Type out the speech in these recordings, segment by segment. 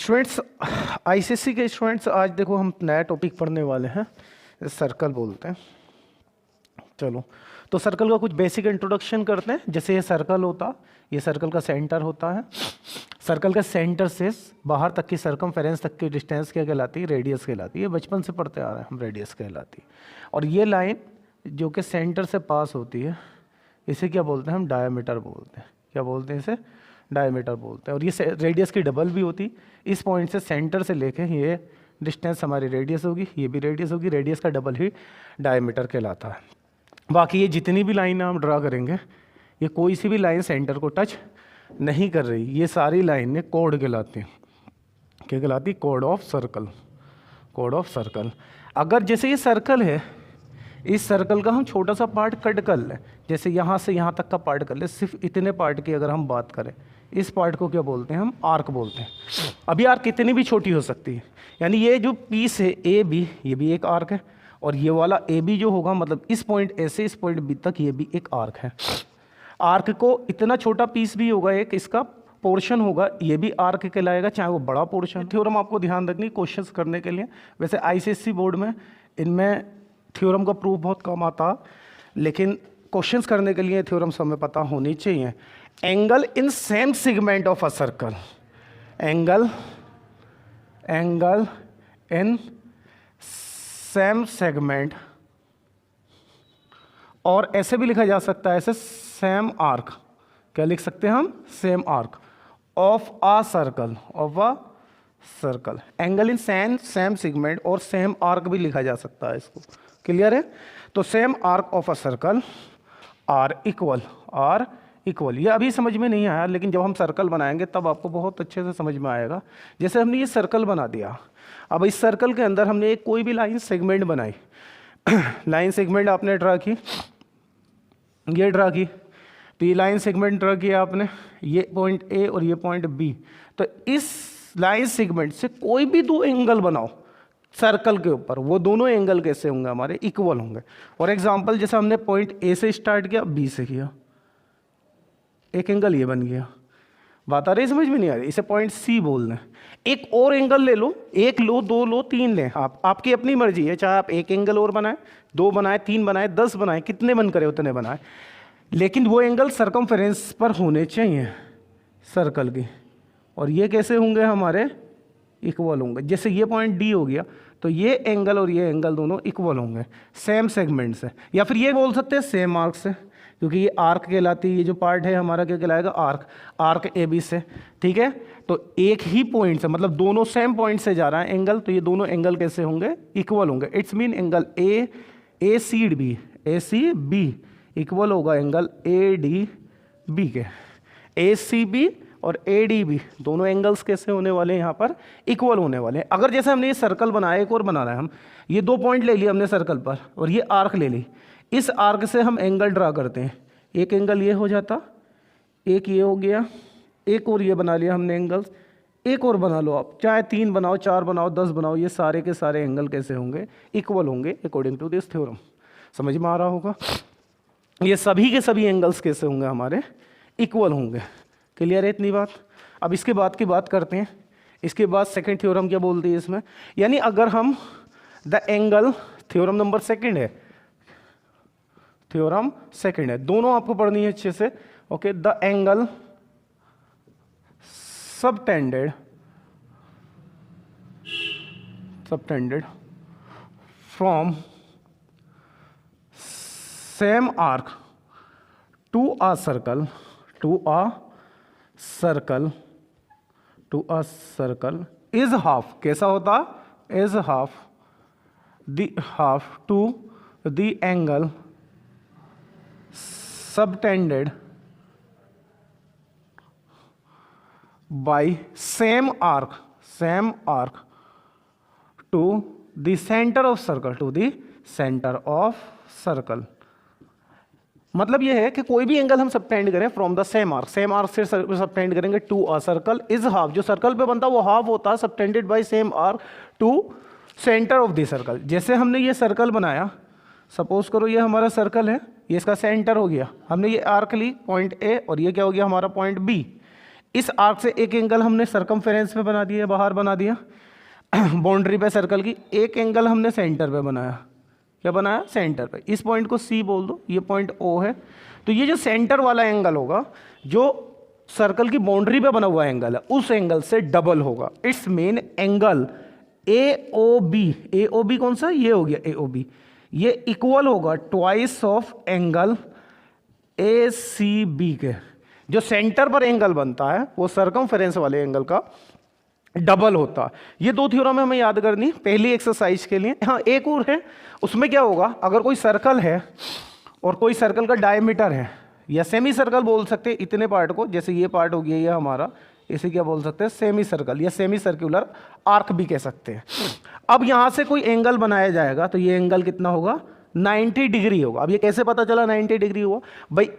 Students, ICSE के students, आज देखो हम नया टॉपिक पढ़ने वाले हैं, सर्कल बोलते हैं। चलो, तो सर्कल का कुछ बेसिक इंट्रोडक्शन करते हैं। जैसे ये सर्कल होता, ये सर्कल का सेंटर होता है। सर्कल के सेंटर से बाहर तक की सर्कमफेरेंस तक की डिस्टेंस क्या कहलाती है? रेडियस कहलाती है। बचपन से पढ़ते आ रहे हैं हम, रेडियस कहलाती है। और ये लाइन जो कि सेंटर से पास होती है, इसे क्या बोलते हैं? हम डायमीटर बोलते हैं। क्या बोलते हैं इसे? डायमीटर बोलते हैं। और ये रेडियस की डबल भी होती। इस पॉइंट से, सेंटर से लेके ये डिस्टेंस हमारी रेडियस होगी, ये भी रेडियस होगी। रेडियस का डबल ही डायमीटर कहलाता है। बाकी ये जितनी भी लाइन हम ड्रा करेंगे, ये कोई सी भी लाइन सेंटर को टच नहीं कर रही। ये सारी लाइनें कोड कहलाती हैं। क्या कहलाती? Code of circle. Code of circle. अगर जैसे ये सर्कल है, इस सर्कल का हम छोटा सा पार्ट कट कर लें, जैसे यहाँ से यहाँ तक का पार्ट कर लें, सिर्फ इतने पार्ट की अगर हम बात करें, इस पार्ट को क्या बोलते हैं? हम आर्क बोलते हैं। अभी आर्क कितनी भी छोटी हो सकती है, यानी ये जो पीस है ए बी, ये भी एक आर्क है। और ये वाला ए बी जो होगा, मतलब इस पॉइंट ए से इस पॉइंट बी तक, ये भी एक आर्क है। आर्क को इतना छोटा पीस भी होगा, एक इसका पोर्शन होगा, ये भी आर्क कहलाएगा, चाहे वो बड़ा पोर्शन। थ्योरम आपको ध्यान रखनी क्वेश्चंस करने के लिए। वैसे आईसीएसई बोर्ड में इनमें थ्योरम का प्रूफ बहुत कम आता, लेकिन क्वेश्चंस करने के लिए थ्योरम्स हमें पता होनी चाहिए। Angle in same segment of a circle. Angle in same segment, और ऐसे भी लिखा जा सकता है, ऐसे सेम आर्क। क्या लिख सकते हैं हम? Same arc of a circle. Of a circle. Angle in same segment और सेम आर्क भी लिखा जा सकता है इसको। क्लियर है? तो same arc of a circle are equal. ये अभी समझ में नहीं आया, लेकिन जब हम सर्कल बनाएंगे तब आपको बहुत अच्छे से समझ में आएगा। जैसे हमने ये सर्कल बना दिया, अब इस सर्कल के अंदर हमने एक कोई भी लाइन सेगमेंट बनाई। लाइन सेगमेंट आपने ड्रा की, ये ड्रा की, तो ये लाइन सेगमेंट ड्रा किया आपने, ये पॉइंट ए और ये पॉइंट बी। तो इस लाइन सेगमेंट से कोई भी दो एंगल बनाओ सर्कल के ऊपर, वो दोनों एंगल कैसे होंगे? हमारे इक्वल होंगे। फॉर एग्जांपल, जैसे हमने पॉइंट ए से स्टार्ट किया, बी से किया, एक एंगल ये बन गया। बात आ रही? समझ में नहीं आ रही? इसे पॉइंट सी बोल दें। एक और एंगल ले लो, एक लो, दो लो, तीन लें, आपकी अपनी मर्जी है। चाहे आप एक एंगल और बनाए, दो बनाए, तीन बनाए, 10 बनाए, कितने मन करे उतने बनाए, लेकिन वो एंगल सर्कमफेरेंस पर होने चाहिए सर्कल की। और ये कैसे होंगे? हमारे इक्वल होंगे। जैसे ये पॉइंट डी हो गया, तो ये एंगल और ये एंगल दोनों इक्वल होंगे सेम सेगमेंट से, या फिर ये बोल सकते हैं सेम आर्क से, क्योंकि ये आर्क कहलाती है। ये जो पार्ट है हमारा क्या कहलाएगा? आर्क ए बी से। ठीक है? तो एक ही पॉइंट से, मतलब दोनों सेम पॉइंट से जा रहा है एंगल, तो ये दोनों एंगल कैसे होंगे? इक्वल होंगे। It's mean angle A C B equal होगा एंगल ए डी बी के। ए सी बी और ए डी बी दोनों एंगल्स कैसे होने वाले हैं? यहाँ पर इक्वल होने वाले हैं। अगर जैसे हमने ये सर्कल बनाया, एक और बना रहे हैं हम, ये दो पॉइंट ले लिए हमने सर्कल पर, और ये आर्क ले ली। इस आर्क से हम एंगल ड्रा करते हैं। एक एंगल ये हो जाता, एक ये हो गया, एक और ये बना लिया हमने एंगल्स, एक और बना लो आप, चाहे 3 बनाओ, 4 बनाओ, 10 बनाओ, ये सारे के सारे एंगल कैसे होंगे? इक्वल होंगे अकॉर्डिंग टू दिस थ्योरम। समझ में आ रहा होगा? ये सभी के सभी एंगल्स कैसे होंगे? हमारे इक्वल होंगे। क्लियर है इतनी बात? अब इसके बाद की बात करते हैं। इसके बाद सेकंड थ्योरम क्या बोलती है इसमें? यानी अगर हम the angle, theorem number second है, थ्योरम सेकंड है, दोनों आपको पढ़नी है अच्छे से। Okay, the angle subtended from same arc to a circle is half. कैसा होता? Is half to the angle subtended by same arc to the centre of circle. मतलब ये है कि कोई भी एंगल हम सबटेंड करें फ्रॉम द सेम आर्क से सबटेंड करेंगे to a circle is half. जो सर्कल पे बनता है वो हाफ होता है, subtended by same arc to centre of the circle. जैसे हमने ये सर्कल बनाया, सपोज करो ये हमारा सर्कल है, ये इसका सेंटर हो गया, हमने ये आर्क ली पॉइंट ए, और ये क्या हो गया? हमारा पॉइंट बी। इस आर्क से एक एंगल हमने सरकमफेरेंस पे बना दिया, बाहर बना दिया बाउंड्री पे सर्कल की, एक एंगल हमने सेंटर पे बनाया। क्या बनाया? सेंटर पे। इस पॉइंट को सी बोल दो, ये पॉइंट ओ है। तो ये जो सेंटर वाला एंगल होगा, जो सर्कल की बाउंड्री पे बना हुआ एंगल है, उस एंगल से डबल होगा। It's main angle A O B, A O B कौन सा? ये हो गया ए ओ बी, ये इक्वल होगा twice of angle A C B के। जो सेंटर पर एंगल बनता है वो सरकमफेरेंस वाले एंगल का डबल होता है। ये दो थ्योरम हमें याद करनी पहली एक्सरसाइज के लिए। हाँ, एक और है, उसमें क्या होगा, अगर कोई सर्कल है और कोई सर्कल का डायमीटर है, या सेमी सर्कल बोल सकते हैं इतने पार्ट को, जैसे ये पार्ट हो गया ये हमारा, इसे क्या बोल सकते हैं? सेमी सर्कल या सेमी सर्कुलर आर्क भी कह सकते हैं। अब यहाँ से कोई एंगल बनाया जाएगा तो ये एंगल कितना होगा? 90 डिग्री होगा। अब ये कैसे पता चला 90 डिग्री हुआ? भाई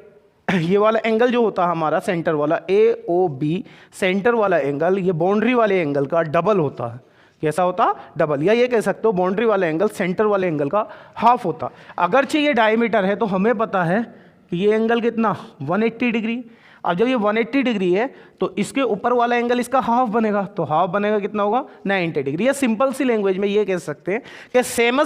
ये वाला एंगल जो होता है हमारा सेंटर वाला ए ओ बी, सेंटर वाला एंगल ये बाउंड्री वाले एंगल का डबल होता है। कैसा होता? डबल। या ये कह सकते हो बाउंड्री वाला एंगल सेंटर वाले एंगल का हाफ होता। अगरचे ये डायमीटर है तो हमें पता है कि ये एंगल कितना? 180 डिग्री। अब जब ये 180 डिग्री है तो इसके ऊपर वाला एंगल इसका हाफ बनेगा, तो हाफ बनेगा कितना होगा? 90 डिग्री। या सिंपल सी लैंग्वेज में ये कह सकते हैं कि सेमी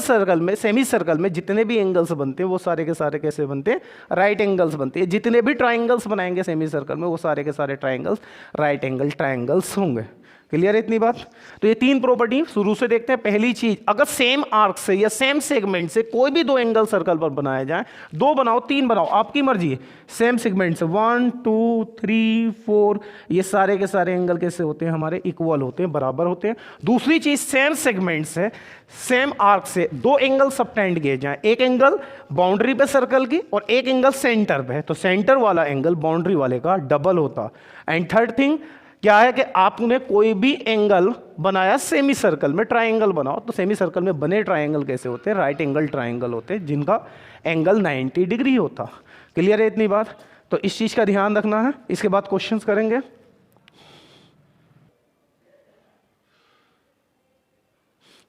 सर्कल में जितने भी एंगल्स बनते हैं वो सारे के सारे कैसे बनते हैं? राइट एंगल्स बनते हैं। जितने भी ट्राइंगल्स बनाएंगे सेमी सर्कल में वो सारे के सारे ट्राइंगल्स राइट एंगल ट्राइंगल्स होंगे। क्लियर है इतनी बात? तो ये तीन प्रॉपर्टी शुरू से देखते हैं। पहली चीज, अगर सेम आर्क से या सेम सेगमेंट से कोई भी दो एंगल सर्कल पर बनाया जाए, दो बनाओ तीन बनाओ आपकी मर्जी है, सेम सेगमेंट से 1 2 3 4, ये सारे के सारे एंगल कैसे होते हैं? हमारे इक्वल होते हैं, बराबर होते हैं। दूसरी चीज, सेम सेगमेंट से सेम आर्क से दो एंगल सबटेंड किए जाए, एक एंगल बाउंड्री पे सर्कल की और एक एंगल सेंटर पे है, तो सेंटर वाला एंगल बाउंड्री वाले का डबल होता। एंड थर्ड थिंग क्या है कि आपने कोई भी एंगल बनाया सेमी सर्कल में, ट्राइंगल बनाओ, तो सेमी सर्कल में बने ट्राइंगल कैसे होते हैं? राइट एंगल ट्राइंगल होते हैं, जिनका एंगल 90 डिग्री होता। क्लियर है इतनी बात? तो इस चीज का ध्यान रखना है। इसके बाद क्वेश्चंस करेंगे।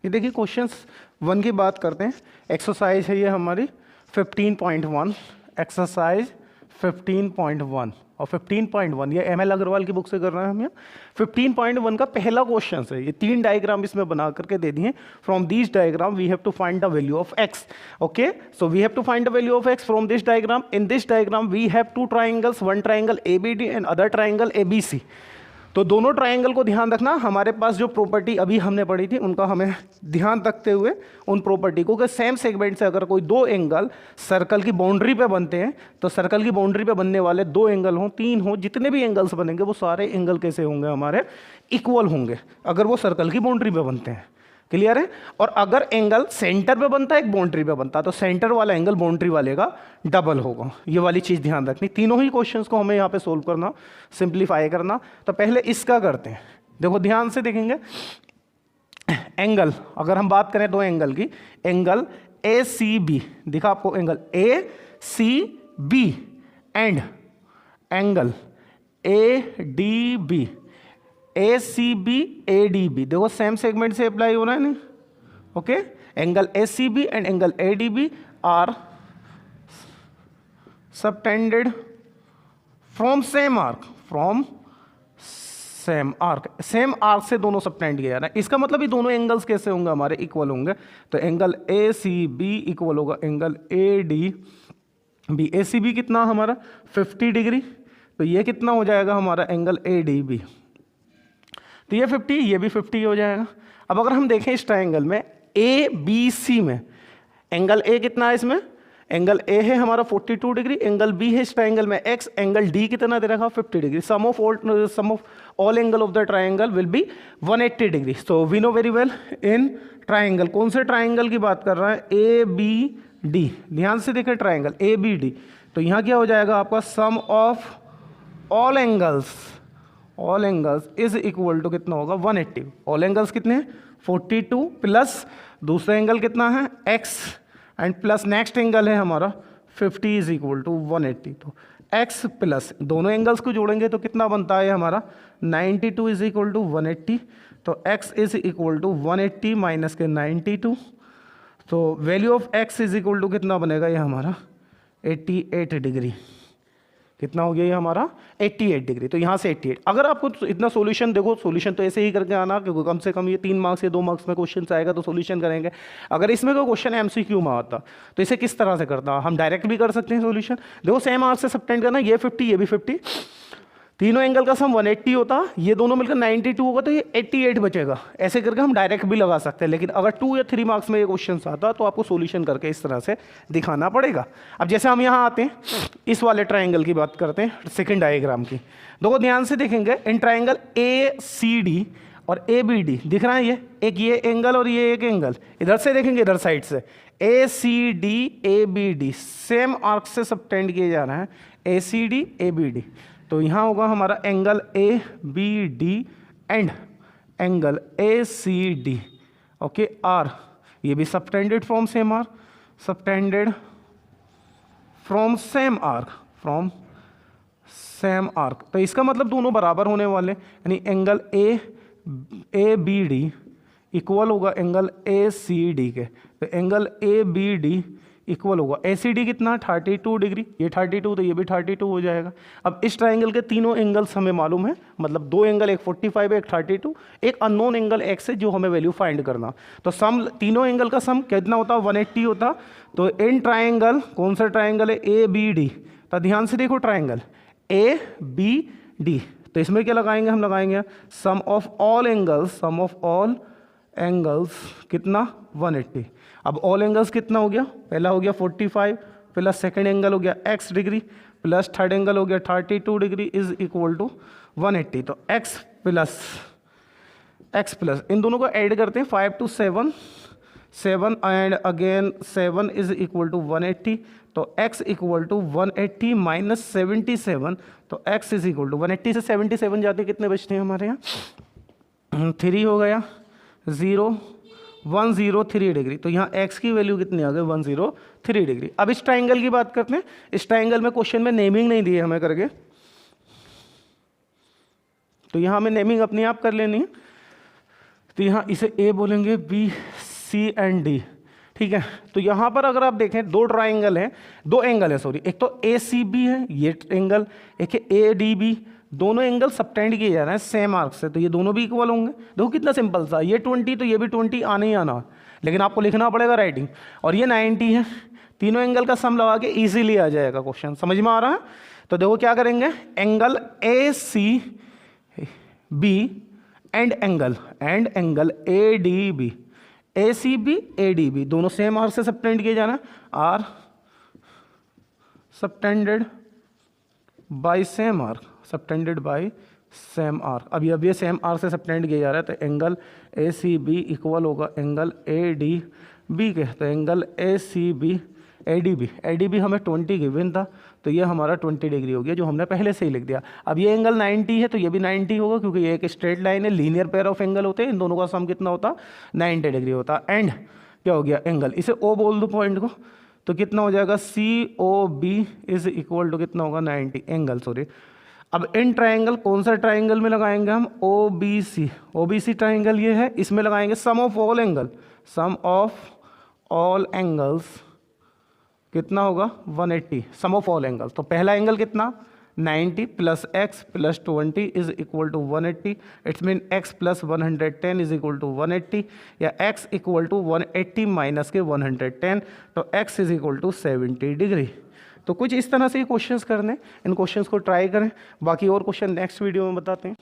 ये देखिए क्वेश्चंस 1 की बात करते हैं। एक्सरसाइज है ये हमारी 15.1, एक्सरसाइज 15.1 और 15.1 ये एमएल अग्रवाल की बुक से कर रहे हैं हम। यहाँ 15.1 का पहला क्वेश्चन है। ये 3 डायग्राम इसमें बना करके दे दिए। From this diagram we have to find the value of x. Okay, so we have to find the value of x from this diagram. In this diagram we have 2 triangles, one triangle ABD and other triangle ABC. तो दोनों triangle को ध्यान रखना। हमारे पास जो property अभी हमने पढ़ी थी उनका हमें ध्यान रखते हुए उन प्रॉपर्टी को कि सेम सेगमेंट से अगर कोई दो एंगल सर्कल की बाउंड्री पे बनते हैं तो सर्कल की बाउंड्री पे बनने वाले दो एंगल हों, तीन हों, जितने भी एंगल्स बनेंगे वो सारे एंगल कैसे होंगे? हमारे इक्वल होंगे अगर वो सर्कल की बाउंड्री पे बनते हैं। क्लियर है? और अगर एंगल सेंटर पे बनता है, एक बाउंड्री पे बनता है, तो सेंटर वाला एंगल बाउंड्री वाले का डबल होगा। ये वाली चीज ध्यान रखनी। तीनों ही क्वेश्चंस को हमें यहाँ पे सोल्व करना, सिंप्लीफाई करना। तो पहले इसका करते हैं। देखो ध्यान से देखेंगे। एंगल, अगर हम बात करें दो एंगल की, एंगल ए सी बी दिखा आपको, angle A C B and angle A D B, A C B A D B, देखो सेम सेगमेंट से अप्लाई हो रहा है नहीं? Okay, angle A C B and angle A D B are subtended from same arc, from same arc. Same arc से दोनों subtend किया जा रहा है। इसका मतलब ये दोनों एंगल्स कैसे होंगे? हमारे इक्वल होंगे। तो angle A C B equal होगा angle A D B. A C B कितना हमारा? 50 डिग्री। तो ये कितना हो जाएगा हमारा? Angle A D B. तो ये 50, ये भी 50 हो जाएगा। अब अगर हम देखें इस ट्राइंगल में ए बी सी में, एंगल ए कितना है इसमें? एंगल ए है हमारा 42 डिग्री, एंगल बी है इस ट्राइंगल में एक्स, एंगल डी कितना दे रखा? 50 degree. Sum of all angle of the triangle will be 180 degree. So we know very well in triangle, कौन से ट्राइंगल की बात कर रहा है? A B D. ध्यान से देखें ट्राइंगल ए बी डी। तो यहाँ क्या हो जाएगा आपका? Sum of all angles is equal to कितना होगा? 180। ऑल एंगल्स कितने हैं? 42 प्लस दूसरा एंगल कितना है? x and plus next angle है हमारा 50 इज इक्वल टू 180। तो x प्लस दोनों एंगल्स को जोड़ेंगे तो कितना बनता है हमारा? 92 इज इक्वल टू 180। तो x is equal to 180 minus के 92। तो value of x is equal to कितना बनेगा ये हमारा? 88 डिग्री। कितना हो गया ये हमारा 88 डिग्री। तो यहाँ से 88। अगर आपको इतना सॉल्यूशन, देखो सॉल्यूशन तो ऐसे ही करके आना, क्योंकि कम से कम ये 3 मार्क्स या 2 मार्क्स में क्वेश्चन आएगा तो सॉल्यूशन करेंगे। अगर इसमें कोई क्वेश्चन एमसीक्यू में आता तो इसे किस तरह से करता, हम डायरेक्ट भी कर सकते हैं सॉल्यूशन। देखो सेम आर्क से सबटेंड करना, ये 50 ये भी 50, तीनों एंगल का सम 180 होता, ये दोनों मिलकर 92 होगा, तो ये 88 बचेगा। ऐसे करके हम डायरेक्ट भी लगा सकते हैं, लेकिन अगर 2 या 3 मार्क्स में ये क्वेश्चन आता तो आपको सॉल्यूशन करके इस तरह से दिखाना पड़ेगा। अब जैसे हम यहाँ आते हैं, इस वाले ट्राइंगल की बात करते हैं, सेकंड डायग्राम की। देखो ध्यान से देखेंगे, इन ट्राइंगल ACD और ABD दिख रहा है, ये एंगल और ये एक एंगल, इधर से देखेंगे इधर साइड से ACD ABD सेम आर्क से सबटेंड किए जा रहे हैं, ACD ABD। तो यहाँ होगा हमारा angle ABD and angle ACD, okay are, ये भी subtended from same arc, subtended from same arc, from same arc. तो इसका मतलब दोनों बराबर होने वाले, यानी एंगल ABD इक्वल होगा एंगल ACD के। तो एंगल ABD इक्वल होगा ACD कितना 32 डिग्री, ये 32 तो ये भी 32 हो जाएगा। अब इस ट्राइंगल के तीनों एंगल्स हमें मालूम है, मतलब 2 एंगल, एक 45 है एक 32, एक अननोन एंगल x है जो हमें वैल्यू फाइंड करना। तो सम, तीनों एंगल का सम कितना होता, 180 होता। तो इन ट्राइंगल, कौन सा ट्राइंगल है, ABD। तो ध्यान से देखो ट्राइंगल ABD, तो इसमें क्या लगाएंगे, हम लगाएंगे sum of all angles, sum of all angles कितना 180। अब ऑल एंगल्स कितना हो गया, पहला हो गया 45 प्लस सेकंड एंगल हो गया x degree plus third angle हो गया 32 डिग्री इज इक्वल टू 180। तो x प्लस इन दोनों को ऐड करते हैं, 5 to 7 7 and again 7 is equal to 180। तो x इक्वल टू 180 माइनस 77, तो x इज इक्वल टू 180 से 77 जाते कितने बचते हैं हमारे यहाँ 3 हो गया, 103 डिग्री। तो यहाँ x की वैल्यू कितनी आ गई 103 डिग्री। अब इस ट्राइंगल की बात करते हैं, इस ट्राइंगल में क्वेश्चन में नेमिंग नहीं दी है हमें करके, तो यहाँ हमें नेमिंग अपने आप कर लेनी है। तो यहाँ इसे A बोलेंगे, B C एंड D, ठीक है। तो यहाँ पर अगर आप देखें दो ट्राइंगल हैं, दो एंगल है सॉरी, एक तो ACB है ये एंगल, एक है ADB, दोनों एंगल सबटेंड किए जा रहे हैं सेम आर्क से, तो ये दोनों भी इक्वल होंगे। देखो कितना सिंपल सा, ये 20 तो ये भी 20 आने ही आना, लेकिन आपको लिखना पड़ेगा राइटिंग। और ये 90 है, तीनों एंगल का सम लगा के इजीली आ जाएगा क्वेश्चन, समझ में आ रहा है। तो देखो क्या करेंगे, angle ACB and angle ADB, ACB ADB दोनों सेम आर्क से सबटेंड किए जाना, are subtended by same arc, subtended by same arc. अब ये सेम आर्क से सबटेंड किया जा रहा है, तो एंगल ACB इक्वल होगा एंगल ADB के। तो एंगल ACB ADB हमें 20 गिवन था, तो ये हमारा 20 डिग्री हो गया, जो हमने पहले से ही लिख दिया। अब ये एंगल 90 है, तो ये भी 90 होगा, क्योंकि ये एक स्ट्रेट लाइन है, लीनियर पेयर ऑफ एंगल होते हैं, इन दोनों का सम कितना होता 90 डिग्री होता। एंड क्या हो गया एंगल, इसे O बोल दो पॉइंट को, तो कितना हो जाएगा COB इज इक्वल टू कितना होगा 90 एंगल सॉरी। अब इन ट्राइंगल कौन सा ट्राइंगल में लगाएंगे हम, OBC ट्राइंगल ये है, इसमें लगाएंगे सम ऑफ ऑल एंगल्स कितना होगा 180, सम ऑफ ऑल एंगल्स। तो पहला एंगल कितना 90 plus x plus 20 is equal to 180, it's mean x plus 110 is equal to 180, या x इक्वल टू 180 माइनस के 110, तो x is equal to 70 degree. तो कुछ इस तरह से क्वेश्चंस करने, इन क्वेश्चंस को ट्राई करें, बाकी और क्वेश्चन नेक्स्ट वीडियो में बताते हैं।